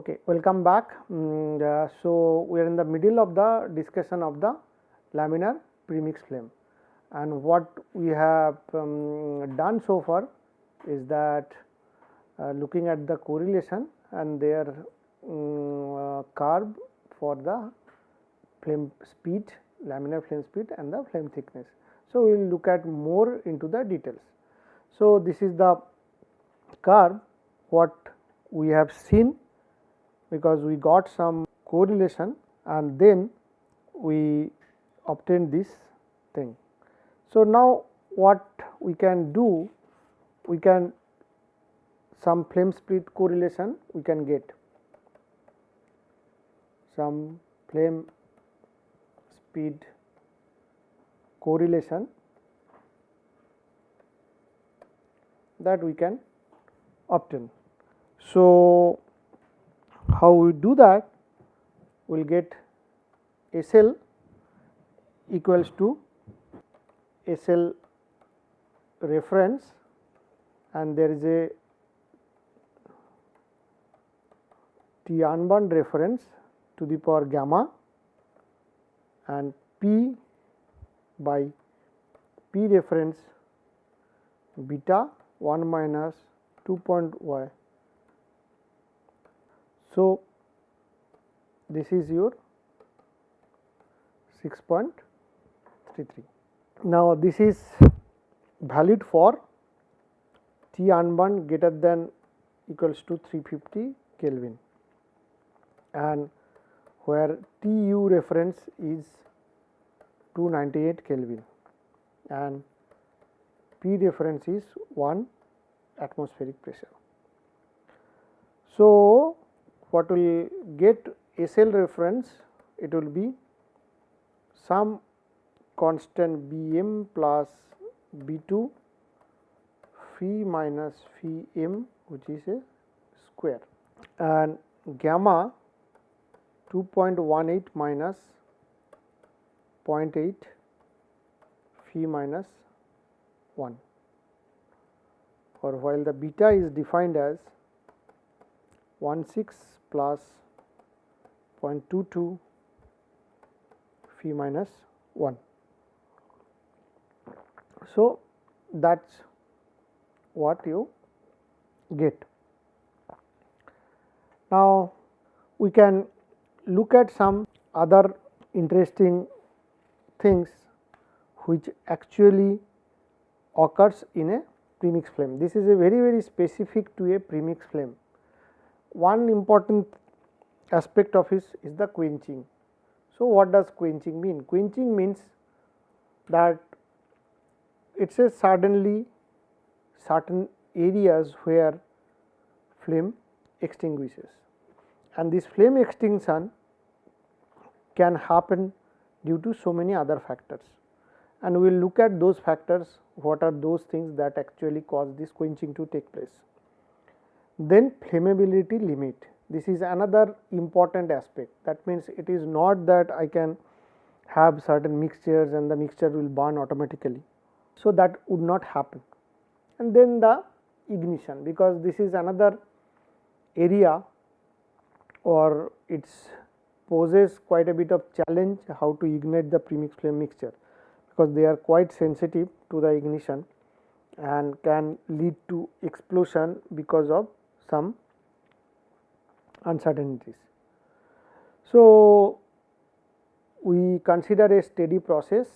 Okay, welcome back. So we are in the middle of the discussion of the laminar premix flame, and what we have done so far is that looking at the correlation and their curve for the flame speed, laminar flame speed and the flame thickness. So we will look at more into the details. So this is the curve what we have seen, because we got some correlation and then we obtained this thing. So now what we can do, we can some flame speed correlation we can get, some flame speed correlation that we can obtain. So how we do that, we will get SL equals to SL reference, and there is a T unbound reference to the power gamma, and P by P reference beta 1 minus 2.y. So this is your 6.33. Now this is valid for T unbound greater than equals to 350 Kelvin, and where TU reference is 298 Kelvin and P reference is 1 atmospheric pressure. So what will get SL reference, it will be some constant Bm plus B2 phi minus phi m, which is a square, and gamma 2.18 minus 0.8 phi minus 1, or while the beta is defined as 16 plus 0.22 phi minus 1. So that's what you get. Now we can look at some other interesting things which actually occurs in a premix flame. This is a very specific to a premix flame. One important aspect of it is the quenching. So what does quenching mean? Quenching means that it is suddenly certain areas where flame extinguishes, and this flame extinction can happen due to so many other factors, and we will look at those factors, what are those things that actually cause this quenching to take place. Then flammability limit, this is another important aspect. That means it is not that I can have certain mixtures and the mixture will burn automatically. So that would not happen. And then the ignition, because this is another area or it poses quite a bit of challenge how to ignite the premix flame mixture, because they are quite sensitive to the ignition and can lead to explosion because of some uncertainties. So we consider a steady process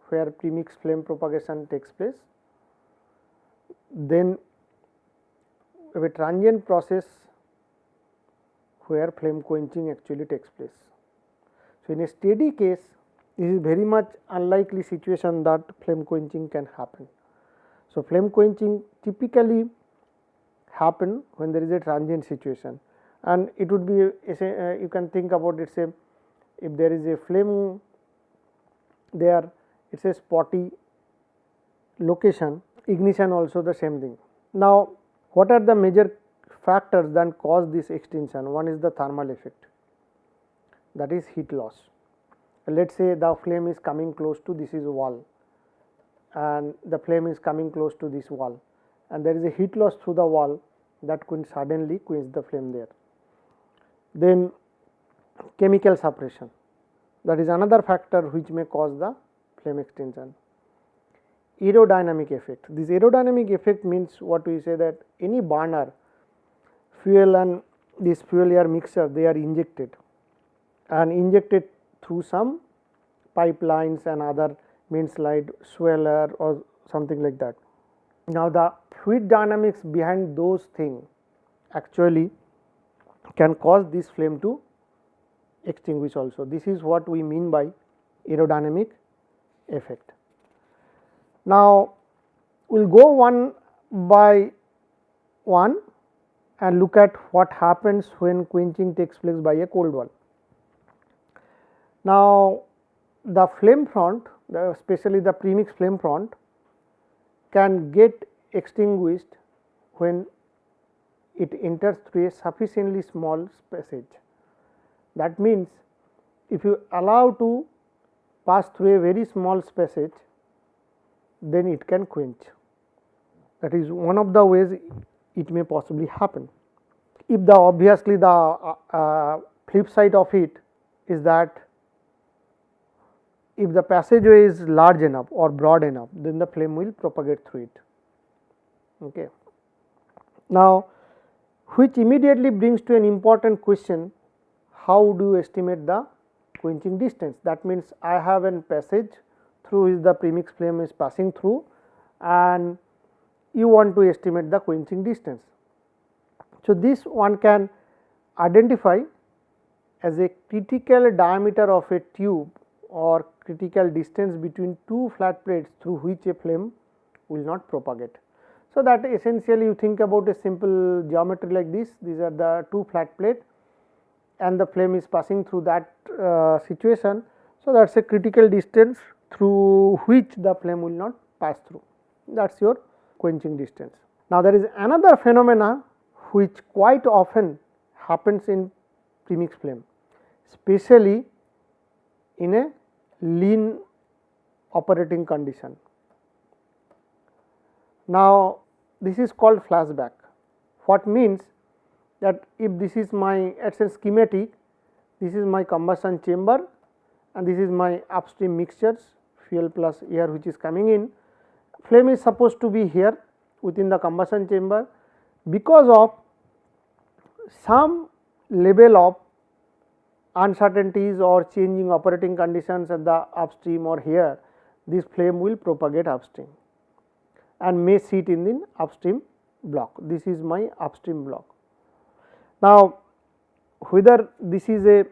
where premix flame propagation takes place, then a transient process where flame quenching actually takes place. So in a steady case, this is very much unlikely situation that flame quenching can happen. So flame quenching typically happen when there is a transient situation, and it would be you can think about it, say if there is a flame there, it is a spotty location, ignition also the same thing. Now what are the major factors that cause this extinction? One is the thermal effect, that is heat loss. Let us say the flame is coming close to this is wall, and the flame is coming close to this wall, and there is a heat loss through the wall that could suddenly quench the flame there. Then chemical suppression, that is another factor which may cause the flame extinction. Aerodynamic effect, this aerodynamic effect means what we say, that any burner, fuel and this fuel air mixture, they are injected through some pipelines and other means like swirler or something like that. Now, the fluid dynamics behind those things actually can cause this flame to extinguish also. This is what we mean by aerodynamic effect. Now, we will go one by one and look at what happens when quenching takes place by a cold wall. Now, the flame front, especially the premix flame front, can get extinguished when it enters through a sufficiently small passage. That means, if you allow to pass through a very small passage, then it can quench. That is one of the ways it may possibly happen. If the obviously the flip side of it is that if the passageway is large enough or broad enough, then the flame will propagate through it. Okay. Now, which immediately brings to an important question, how do you estimate the quenching distance? That means, I have a passage through which the premix flame is passing through and you want to estimate the quenching distance. So, this one can identify as a critical diameter of a tube or critical distance between two flat plates through which a flame will not propagate. So, that essentially you think about a simple geometry like this, these are the two flat plate and the flame is passing through that situation. So, that is a critical distance through which the flame will not pass through, that is your quenching distance. Now, there is another phenomena which quite often happens in premix flame, especially in a lean operating condition. Now, this is called flashback. What means that if this is my schematic, this is my combustion chamber and this is my upstream mixtures, fuel plus air which is coming in. Flame is supposed to be here within the combustion chamber. Because of some level of uncertainties or changing operating conditions at the upstream or here, this flame will propagate upstream and may sit in the upstream block. This is my upstream block. Now, whether this is a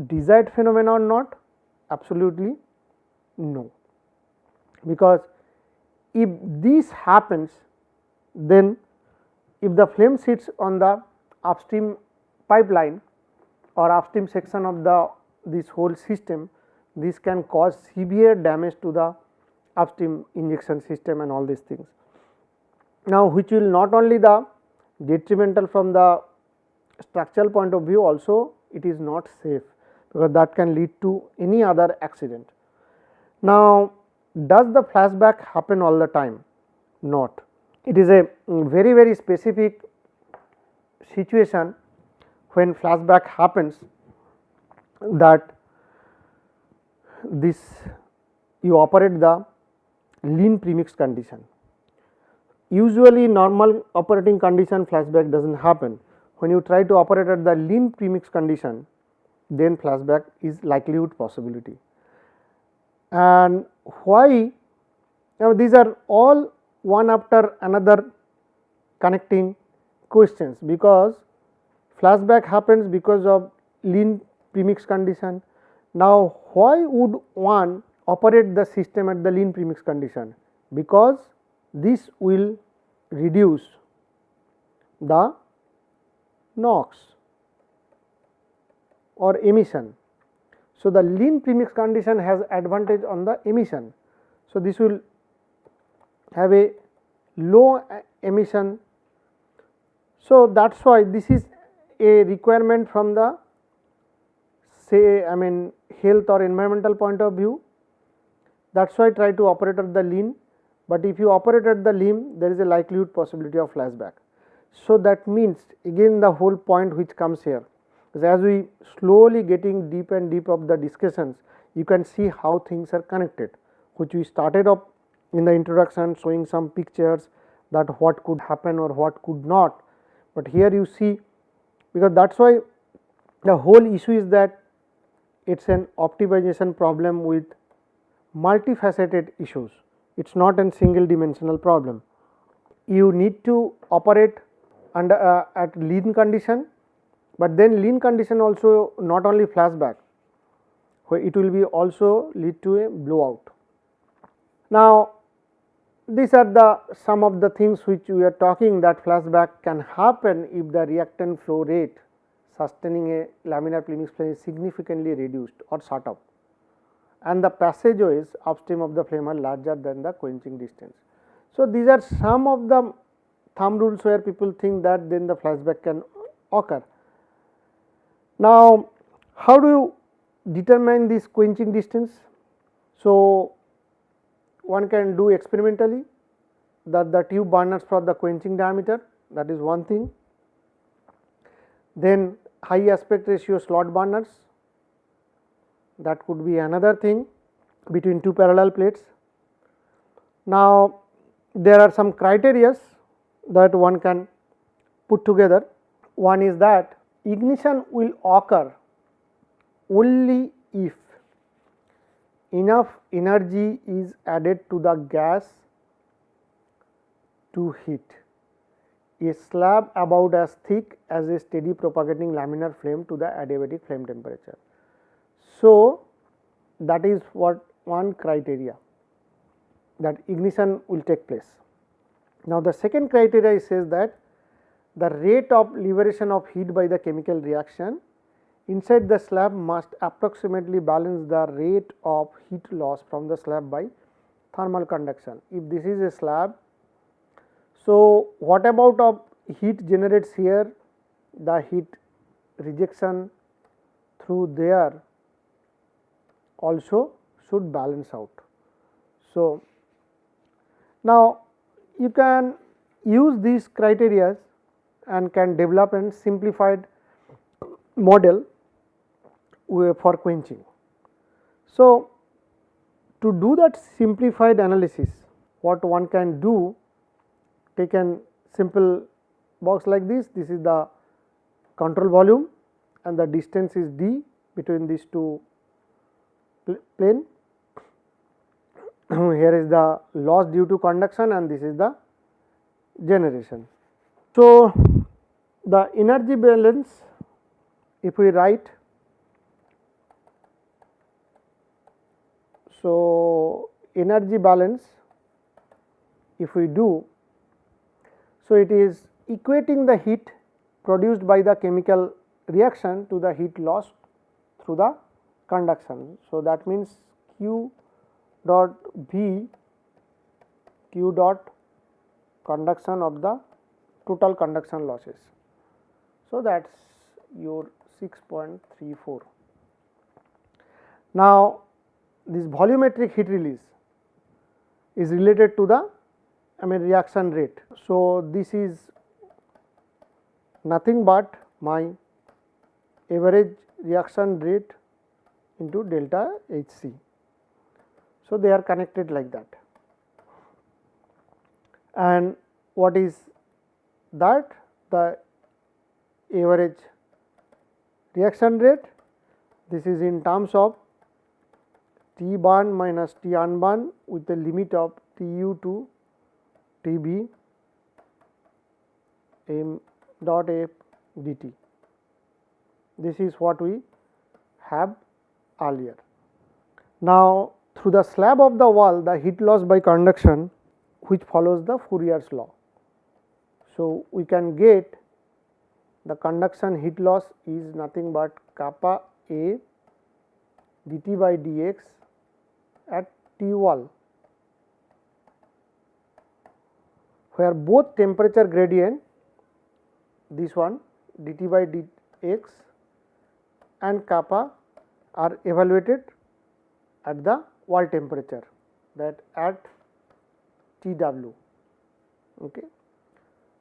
desired phenomenon or not, absolutely no, because if this happens, then if the flame sits on the upstream pipeline or upstream section of this whole system, this can cause severe damage to the upstream injection system and all these things. Now, which will not only the detrimental from the structural point of view, also it is not safe, because that can lead to any other accident. Now, does the flashback happen all the time? Not. It is a very, very specific situation when flashback happens, that this you operate the lean premix condition. Usually normal operating condition flashback does not happen. When you try to operate at the lean premix condition, then flashback is likelihood possibility. And why? Now, these are all one after another connecting questions, because flashback happens because of lean premix condition. Now, why would one operate the system at the lean premix condition? Because this will reduce the NOx or emission. So, the lean premix condition has advantage on the emission. So, this will have a low emission. So, that is why this is a requirement from the health or environmental point of view. That is why try to operate at the lean, but if you operate at the lean, there is a likelihood possibility of flashback. So, that means again the whole point which comes here, because as we slowly getting deep and deep of the discussions, you can see how things are connected, which we started up in the introduction showing some pictures that what could happen or what could not, but here you see, because that is why the whole issue is that it is an optimization problem with multifaceted issues, it is not a single dimensional problem. You need to operate under at lean condition, but then lean condition also not only flashback, where it will be also lead to a blowout. Now, these are the some of the things which we are talking that flashback can happen if the reactant flow rate sustaining a laminar premix flame is significantly reduced or shut off, and the passageways upstream of the flame are larger than the quenching distance. So, these are some of the thumb rules where people think that then the flashback can occur. Now, how do you determine this quenching distance? So, one can do experimentally that the tube burners for the quenching diameter, that is one thing. Then high aspect ratio slot burners, that could be another thing between two parallel plates. Now, there are some criteria that one can put together. One is that ignition will occur only if enough energy is added to the gas to heat a slab about as thick as a steady propagating laminar flame to the adiabatic flame temperature. So, that is what one criteria that ignition will take place. Now, the second criteria says that the rate of liberation of heat by the chemical reaction inside the slab must approximately balance the rate of heat loss from the slab by thermal conduction. If this is a slab, so what about of heat generates here, the heat rejection through there also should balance out. So, now you can use these criteria and can develop a simplified model for quenching. So, to do that simplified analysis, what one can do, take a simple box like this is the control volume and the distance is d between these two plane. Here is the loss due to conduction and this is the generation. So, the energy balance, if we write, so energy balance if we do, so it is equating the heat produced by the chemical reaction to the heat lost through the conduction. So, that means Q dot V, Q dot conduction of the total conduction losses. So, that is your 6.34. Now, this volumetric heat release is related to the reaction rate. So, this is nothing but my average reaction rate into delta Hc. So, they are connected like that. And what is that? The average reaction rate, this is in terms of T burn minus T unburn with the limit of Tu to Tb m dot f dt. This is what we have earlier. Now, through the slab of the wall, the heat loss by conduction which follows the Fourier's law. So, we can get the conduction heat loss is nothing but kappa A dt by dx at T wall, where both temperature gradient, this one dt by dx and kappa are evaluated at the wall temperature, that at Tw. Okay.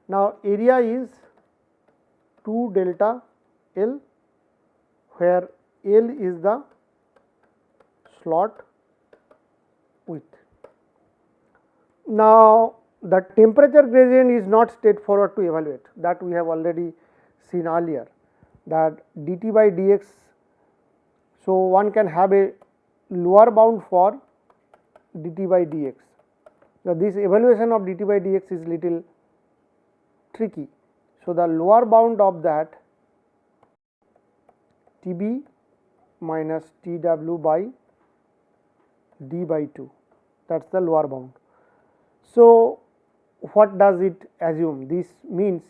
Now, area is 2 delta L where L is the slot width. Now, the temperature gradient is not straightforward to evaluate, that we have already seen earlier, that dt by dx. So, one can have a lower bound for dt by dx. Now, this evaluation of dt by dx is little tricky. So, the lower bound of that Tb minus Tw by d by 2, that is the lower bound. So, what does it assume? This means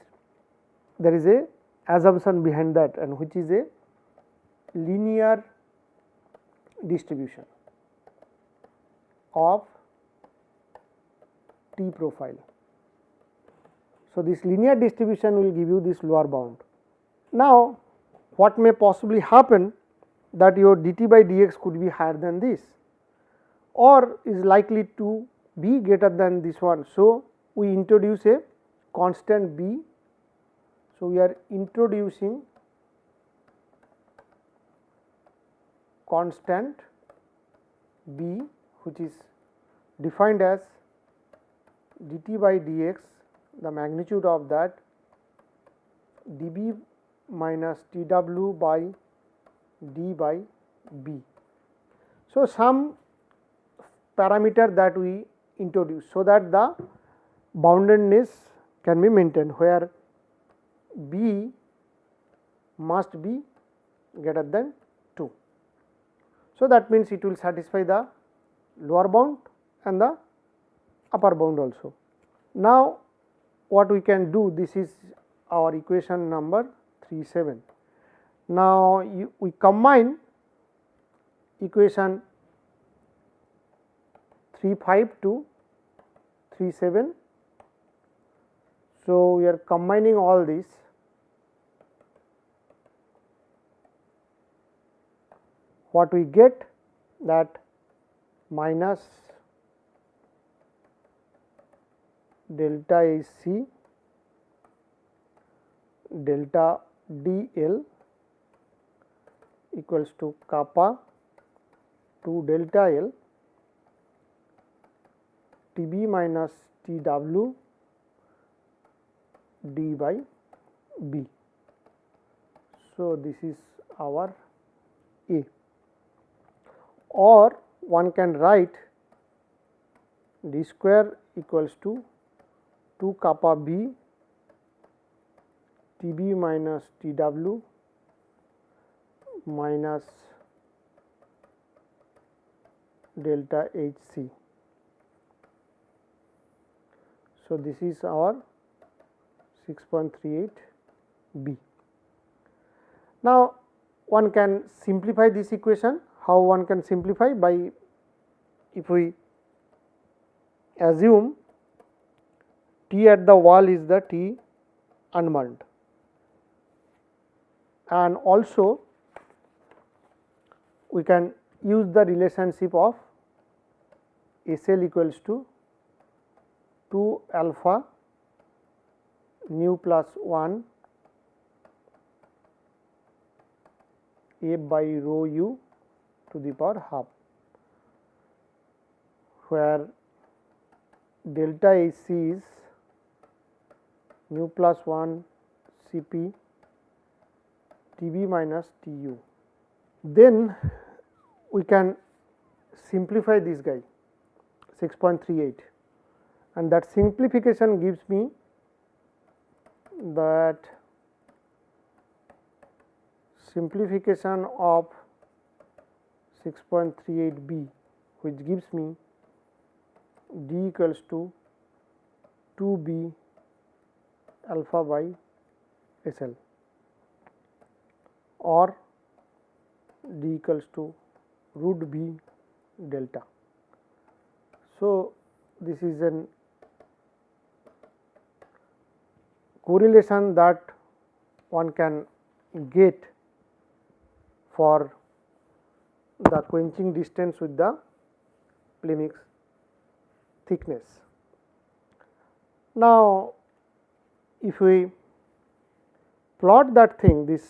there is a assumption behind that, and which is a linear distribution of T profile. So, this linear distribution will give you this lower bound. Now, what may possibly happen, that your dt by dx could be higher than this, or is likely to be greater than this one. So, we introduce a constant b. So, we are introducing constant b, which is defined as dt by dx, the magnitude of that db minus tw by d by b. So, some parameter that we introduce, so that the boundedness can be maintained, where b must be greater than 2. So, that means it will satisfy the lower bound and the upper bound also. Now, what we can do, this is our equation number 37. Now, we combine equation 35 to 37. So, we are combining all this. What we get, that minus delta AC delta dl equals to kappa to delta L Tb minus Tw d by b. So, this is our A, or one can write d square equals to 2 kappa b Tb minus Tw minus delta Hc. So, this is our 6.38 b. Now, one can simplify this equation. How one can simplify? By, if we assume T at the wall is the T unburned, and also we can use the relationship of SL equals to 2 alpha nu plus 1 A by rho u to the power half, where delta Hc is nu plus 1 Cp Tb minus Tu. Then we can simplify this guy 6.38, and that simplification gives me that simplification of 6.38 b, which gives me d equals to 2 b alpha by SL, or d equals to root b delta. So, this is an correlation that one can get for the quenching distance with the premix thickness. Now, if we plot that thing, this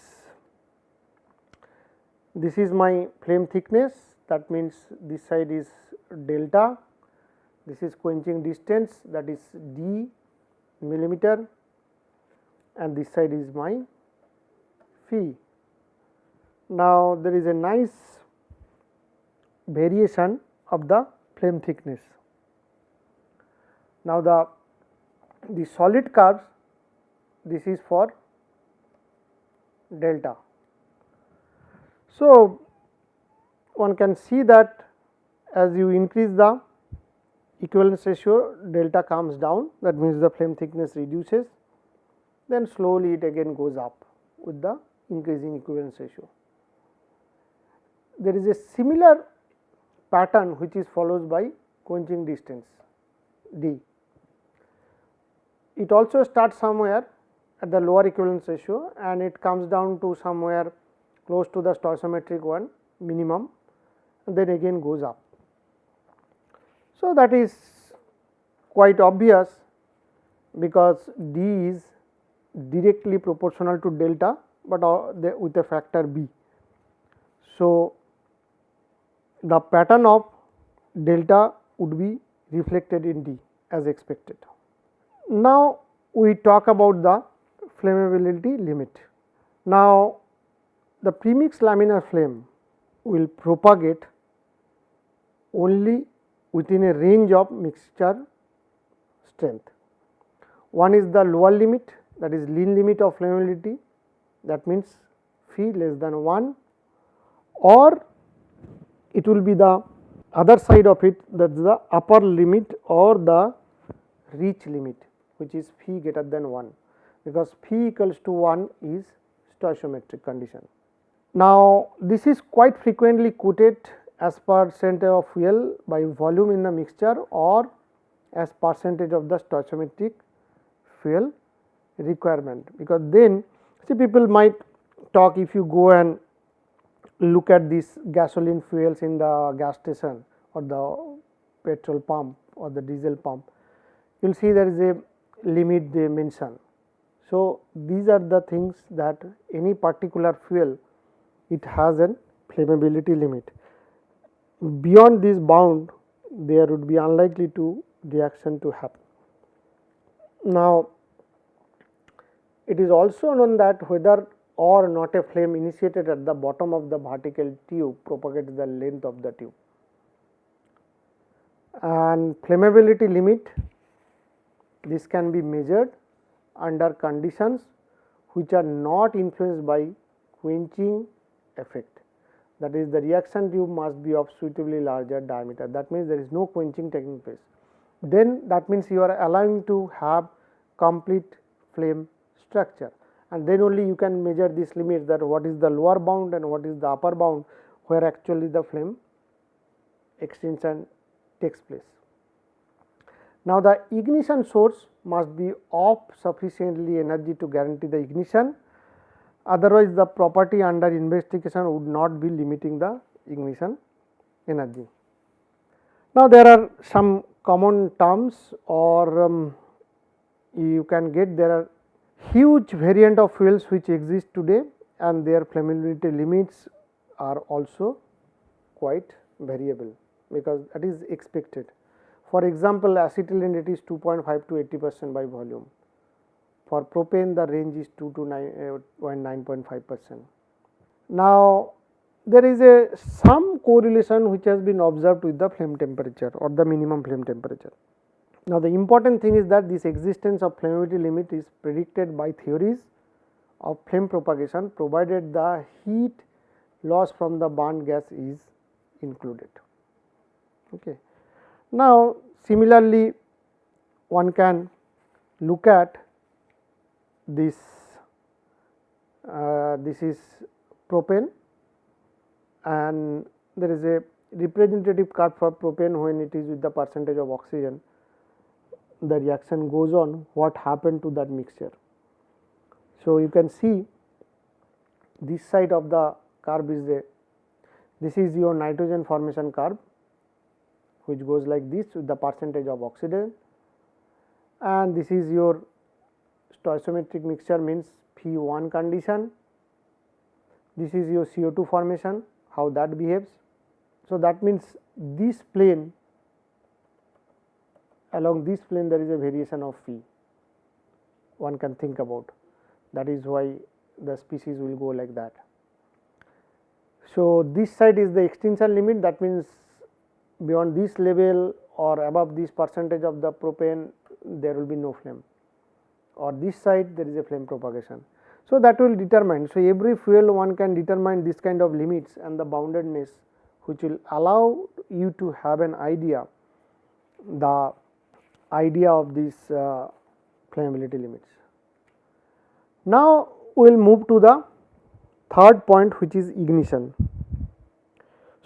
This is my flame thickness, that means this side is delta, this is quenching distance, that is d millimeter, and this side is my phi. Now, there is a nice variation of the flame thickness. Now, the solid curves, this is for delta. So, one can see that as you increase the equivalence ratio, delta comes down, that means the flame thickness reduces, then slowly it again goes up with the increasing equivalence ratio. There is a similar pattern which is followed by quenching distance d. It also starts somewhere at the lower equivalence ratio and it comes down to somewhere close to the stoichiometric one minimum, and then again goes up. So, that is quite obvious because d is directly proportional to delta, but with a factor b. So, the pattern of delta would be reflected in d as expected. Now, we talk about the flammability limit. Now, the premixed laminar flame will propagate only within a range of mixture strength. One is the lower limit, that is lean limit of flammability, that means phi less than 1, or it will be the other side of it, that is the upper limit or the reach limit, which is phi greater than 1, because phi equals to 1 is stoichiometric condition. Now, this is quite frequently quoted as percentage of fuel by volume in the mixture or as percentage of the stoichiometric fuel requirement, because then see people might talk, if you go and look at these gasoline fuels in the gas station or the petrol pump or the diesel pump, you will see there is a limit they mention. So, these are the things that any particular fuel, it has an flammability limit. Beyond this bound, there would be unlikely to reaction to happen. Now, it is also known that whether or not a flame initiated at the bottom of the vertical tube propagates the length of the tube. And flammability limit, this can be measured under conditions which are not influenced by quenching effect, that is the reaction tube must be of suitably larger diameter, that means there is no quenching taking place. Then that means you are allowing to have complete flame structure, and then only you can measure this limit, that what is the lower bound and what is the upper bound where actually the flame extinction takes place. Now, the ignition source must be of sufficiently energy to guarantee the ignition, otherwise the property under investigation would not be limiting the ignition energy. Now, there are some common terms, or you can get, there are huge variant of fuels which exist today and their flammability limits are also quite variable, because that is expected. For example, acetylene it is 2.5 to 80% by volume. For propane the range is 2 to 9.5%. Now, there is some correlation which has been observed with the flame temperature or the minimum flame temperature. Now, the important thing is that this existence of flammability limit is predicted by theories of flame propagation, provided the heat loss from the burnt gas is included. Okay. Now, similarly, one can look at this, this is propane, and there is a representative curve for propane when it is with the percentage of oxygen, the reaction goes on, what happened to that mixture. So, you can see this side of the curve is this is your nitrogen formation curve, which goes like this with the percentage of oxygen, and this is your stoichiometric mixture, means phi 1 condition, this is your CO2 formation, how that behaves. So, that means this plane, along this plane there is a variation of phi, one can think about, that is why the species will go like that. So, this side is the extinction limit, that means beyond this level or above this percentage of the propane there will be no flame, or this side there is a flame propagation. So, that will determine. So, every fuel one can determine this kind of limits and the boundedness, which will allow you to have an idea, the idea of these flammability limits. Now, we will move to the third point, which is ignition.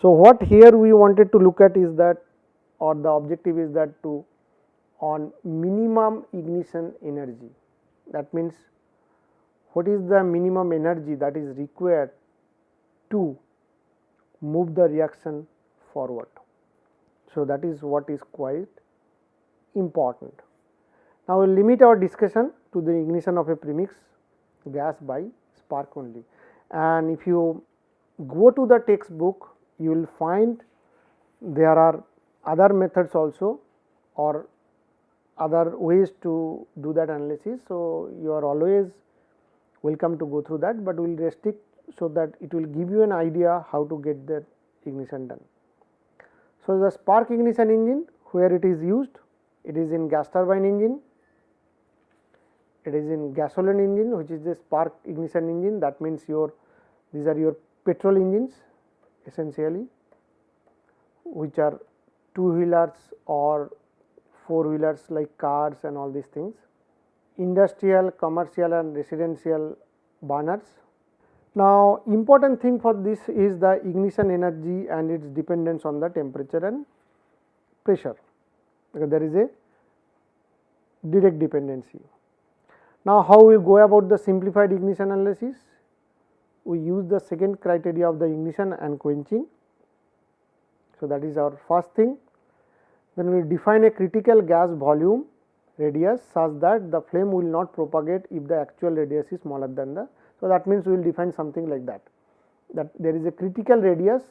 So, what here we wanted to look at is that, or the objective is that to on minimum ignition energy. That means, what is the minimum energy that is required to move the reaction forward. So, that is what is quite important. Now, we will limit our discussion to the ignition of a premix gas by spark only, and if you go to the textbook, you will find there are other methods also or other ways to do that analysis. So, you are always welcome to go through that, but we will restrict so that it will give you an idea how to get the ignition done. So, the spark ignition engine, where it is used, it is in gas turbine engine, it is in gasoline engine, which is the spark ignition engine, that means these are your petrol engines essentially, which are two-wheelers or four-wheelers like cars and all these things, industrial, commercial and residential burners. Now, important thing for this is the ignition energy and its dependence on the temperature and pressure, because there is a direct dependency. Now, how we go about the simplified ignition analysis? We use the second criteria of the ignition and quenching. So, that is our first thing. Then we define a critical gas volume radius such that the flame will not propagate if the actual radius is smaller than the. So, that means we will define something like that, that there is a critical radius,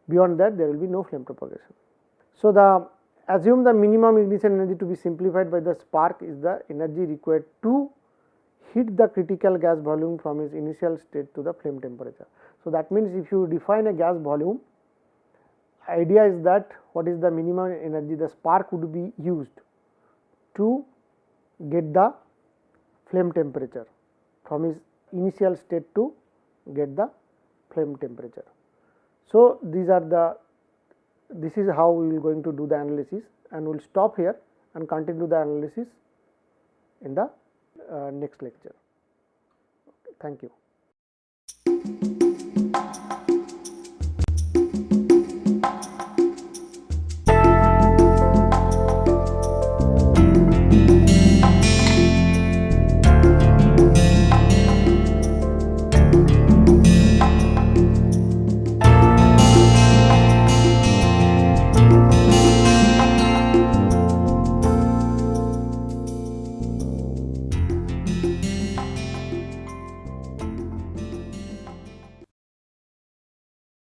beyond that there will be no flame propagation. So, assume the minimum ignition energy to be simplified by the spark is the energy required to heat the critical gas volume from its initial state to the flame temperature. So, that means if you define a gas volume, idea is that what is the minimum energy the spark would be used to get the flame temperature from its initial state to get the flame temperature. So, this is how we will going to do the analysis, and we will stop here and continue the analysis in the next lecture. Thank you.